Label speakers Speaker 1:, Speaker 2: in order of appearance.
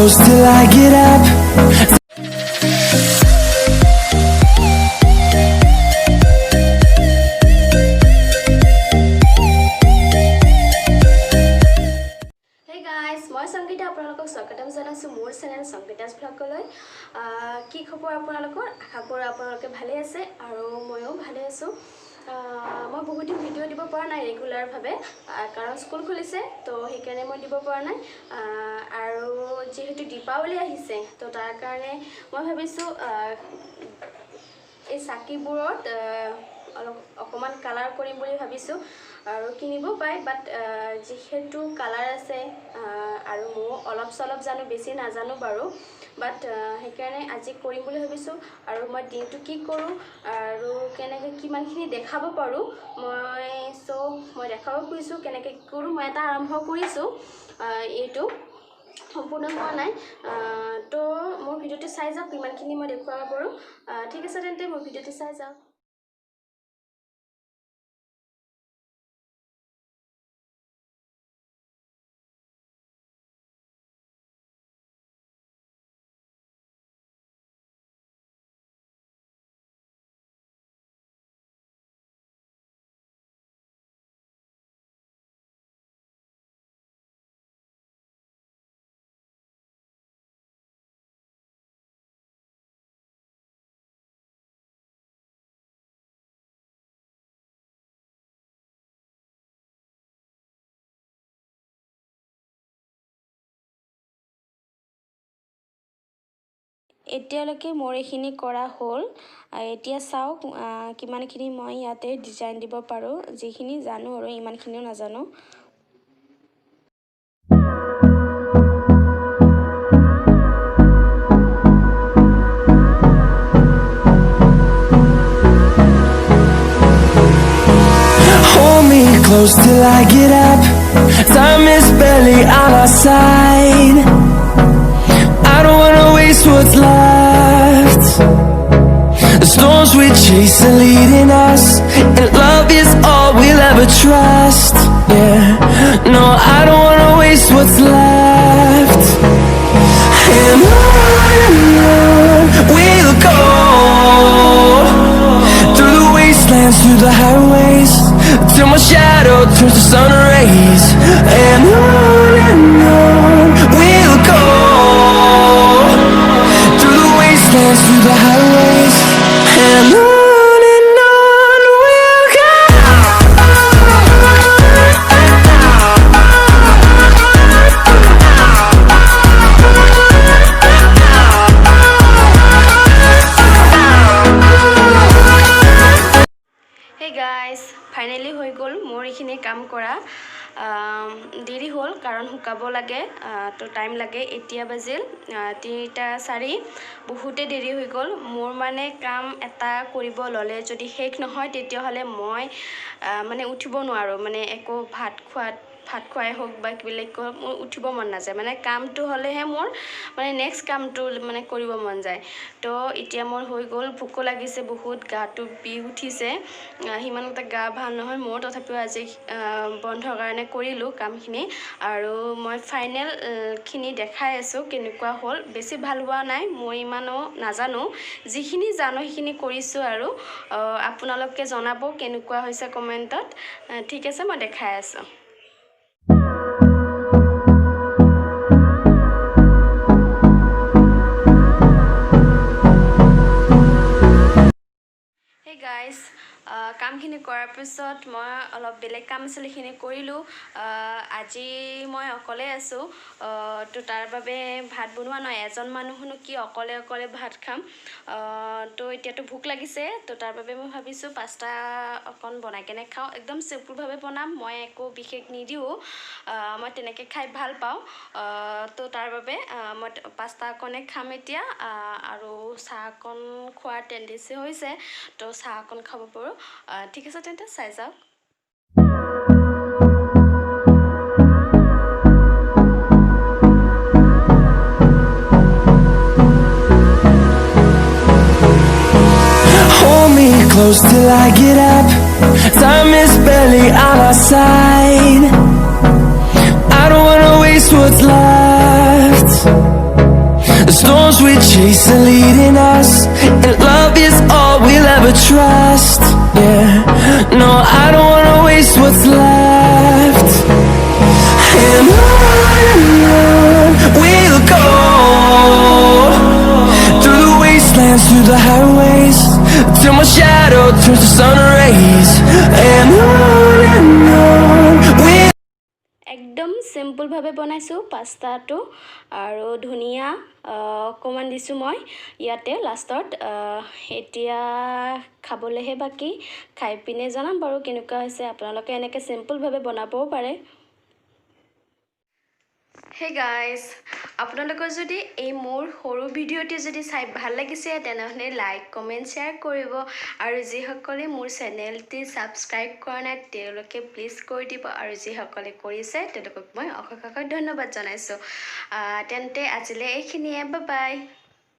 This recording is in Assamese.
Speaker 1: close till I get up.
Speaker 2: Hey guys, মই সংগীতা আপোনালোকক স্বাগতম জনাইছো মোৰ চেনেল সংগীতাস ব্লগলৈ। কি খবৰ আপোনালোকৰ? আশা কৰোঁ আপোনালোকে ভালে আছে আৰু ময়ো ভালে আছো। মই বহুত দিন ভিডিঅ' দিব পৰা নাই ৰেগুলাৰভাৱে কাৰণ স্কুল খুলিছে তো সেইকাৰণে মই দিব পৰা নাই আৰু যেহেতু দীপাৱলী আহিছে তো তাৰ কাৰণে মই ভাবিছোঁ এই চাকিবোৰত অকমান কালাৰ কৰিম বুলি ভাবিছোঁ আৰু কিনিব পাই বাট যেহেতু কালাৰ আছে আৰু মই অলপ চলপ জানো বেছি নাজানো বাৰু বাট সেইকাৰণে আজি কৰিম বুলি ভাবিছোঁ আৰু মই দিনটো কি কৰোঁ আৰু কেনেকৈ কিমানখিনি দেখাব পাৰোঁ মই দেখাব খুজিছোঁ কেনেকৈ কি কৰোঁ মই এটা আৰম্ভ কৰিছোঁ এইটো সম্পূৰ্ণ হোৱা নাই তো মোৰ ভিডিঅ'টো চাই যাওক কিমানখিনি মই দেখুৱাব পাৰোঁ ঠিক আছে তেন্তে মোৰ ভিডিঅ'টো চাই যাওক এতিয়ালৈকে মোৰ এইখিনি কৰা হ'ল এতিয়া চাওক কিমানখিনি মই ইয়াতে ডিজাইন দিব পাৰোঁ যিখিনি জানো আৰু ইমানখিনিও নাজানো
Speaker 1: Hold me close till I get up. Time is barely on our side. I don't wanna waste what's left. The storms we chase are leading us, and love is all we'll ever trust. Yeah, no, I don't wanna waste what's left. And on we'll go, through the wastelands, through the highways, till my shadow turns to sun rays. And on we'll go, through the wastelands, through the highways. And on we'll go.
Speaker 2: Hey guys, finally হৈ গ'ল মোৰ এইখিনি কাম কৰা দেৰি হ'ল কাৰণ শুকাব লাগে তো টাইম লাগে এতিয়া বাজিল 3:04 বহুতে দেৰি হৈ গ'ল মোৰ মানে কাম এটা কৰিব ল'লে যদি শেষ নহয় তেতিয়াহ'লে মই মানে উঠিব নোৱাৰো মানে একো ভাত খোৱাই হোক বা কিবিলাক মোৰ উঠিব মন নাযায় মানে কামটো হ'লেহে মোৰ মানে নেক্সট কামটো মানে কৰিব মন যায় তো এতিয়া মোৰ হৈ গ'ল ভোকো লাগিছে বহুত গাটো বিষ উঠিছে সিমান এটা গা ভাল নহয় মোৰ তথাপিও আজি বন্ধৰ কাৰণে কৰিলোঁ কামখিনি আৰু মই ফাইনেল খিনি দেখাই আছোঁ কেনেকুৱা হ'ল বেছি ভাল হোৱা নাই মই ইমানো নাজানো যিখিনি জানো সেইখিনি কৰিছোঁ আৰু আপোনালোকে জনাব কেনেকুৱা হৈছে কমেণ্টত ঠিক আছে মই দেখাই আছোঁ Hey guys, কামখিনি কৰাৰ পিছত মই অলপ বেলেগ কাম আছিল সেইখিনি কৰিলোঁ আজি মই অকলে আছোঁ তো তাৰ বাবে ভাত বনোৱা নাই এজন মানুহনো কি অকলে ভাত খাম তো এতিয়াতো ভোক লাগিছে তো তাৰ বাবে মই ভাবিছোঁ পাস্তা অকণ বনাই কেনে খাওঁ একদম চিম্পলভাৱে বনাম মই একো বিশেষ নিদিওঁ মই তেনেকৈ খাই ভাল পাওঁ তো তাৰ বাবে মই পাস্তা অকণে খাম এতিয়া আৰু চাহ অকণ খোৱাৰ টেণ্ডেঞ্চি হৈছে তো চাহ অকণ খাব পাৰোঁ ঠিক আছে তেন্তে চাই যাওক
Speaker 1: Hold me close till I get up. Time is barely on our side. I don't wanna waste what's left. The storms we chase are leading us, and love is all we'll ever trust. Yeah, no, I don't wanna waste what's left. And on we'll go, through the wastelands, through the highways, till my shadow turns to sun rays. And on we'll
Speaker 2: একদম চিম্পুলভাৱে বনাইছোঁ পাস্তাটো আৰু ধনিয়া অকণমান দিছোঁ মই ইয়াতে লাষ্টত এতিয়া খাবলৈহে বাকী খাই পিনে জনাম বাৰু কেনেকুৱা হৈছে আপোনালোকে এনেকৈ চিম্পুলভাৱে বনাবও পাৰে হে গাইজ আপোনালোকৰ যদি এই মোৰ সৰু ভিডিঅ'টি যদি চাই ভাল লাগিছে তেনেহ'লে লাইক কমেণ্ট শ্বেয়াৰ কৰিব আৰু যিসকলে মোৰ চেনেলটি ছাবস্ক্ৰাইব কৰা নাই তেওঁলোকে প্লিজ কৰি দিব আৰু যিসকলে কৰিছে তেওঁলোকক মই অশেষ ধন্যবাদ জনাইছোঁ তেন্তে আজিলৈ এইখিনিয়ে বাই বাই